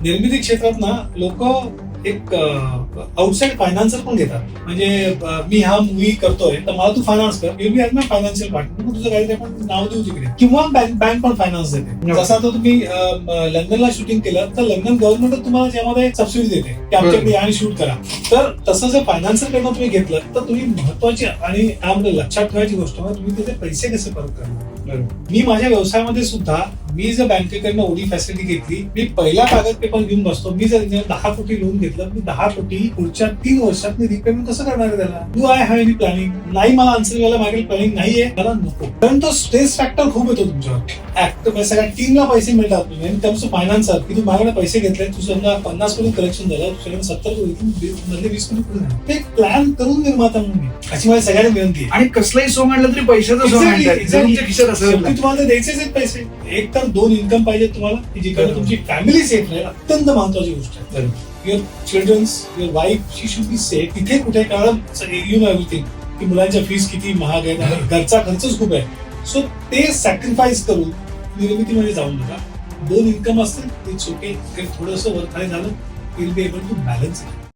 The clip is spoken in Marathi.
निर्मिती क्षेत्रात ना लोक एक आउटसाइड फायनान्सर पण घेतात. म्हणजे मी हा मूवी करतोय तर मला तू फायनान्स कर, मी ॲज माय फायनान्शियल पार्टनर, मग तुझं काही आपण नाव देऊ तिकडे, किंवा बँक पण फायनान्स देते. जसं आता तुम्ही लंडनला शूटिंग केलं तर लंडन गव्हर्नमेंट तुम्हाला ज्यामध्ये सबसिडी देते की आमच्याकडे या आणि शूट करा. तर तसं जर फायनान्सर कडनं तुम्ही घेतलं तर तुम्ही महत्वाची आणि त्यामध्ये लक्षात ठेवायची गोष्ट म्हणजे तुम्ही त्याचे पैसे कसे परत करणार. मी माझ्या व्यवसायामध्ये सुद्धा मी जर बँकेकडनं ओडी फॅसिलिटी घेतली, मी पहिला कागद पेपर घेऊन बसतो. मी जर 10 कोटी लोन घेतलं, मी 10 कोटी पुढच्या 3 वर्षात मी रिपेमेंट कसं करणार आहे त्याला? Do I have any planning? नाही, मला आन्सर द्यायला मागेल प्लॅनिंग नाहीये, मला नको. कारण तो स्ट्रेस फॅक्टर खूप येतो तुमच्यावर. सगळ्या टीमला पैसे मिळतात तुम्ही टर्म्स ऑफ फायनान्सर की तू माझ्याकडे पैसे घेतले, तू समजा 50 कोटी कलेक्शन झालं, तुझ्याकडे 70 कोटी मधले 20 कोटी पुढे झाले. ते प्लॅन करून निर्माता म्हणून मी अशी माझी सगळ्यांना विनंती आहे. आणि कसलंही सोंग आणलं तरी पैशाचं सोंग आणतात, तुमच्या खिशात असेल. तुम्हाला द्यायचेच आहेत पैसे. एक तर 2 इन्कम पाहिजे तुम्हाला की जिकडे तुमची फॅमिली सेफ राहील. अत्यंत महत्वाची गोष्ट आहे. Your childrens, your wife, she should be safe. तिथे कुठे कारण यू नो एव्हरीथिंग की मुलांच्या फीस किती महाग आहेत आणि घरचा खर्चच खूप आहे. सो ते सॅक्रिफाईस करून निर्मितीमध्ये जाऊन नका. 2 इन्कम असतील ते छोटे थोडंसं वर खाली झालं, will be able to balance.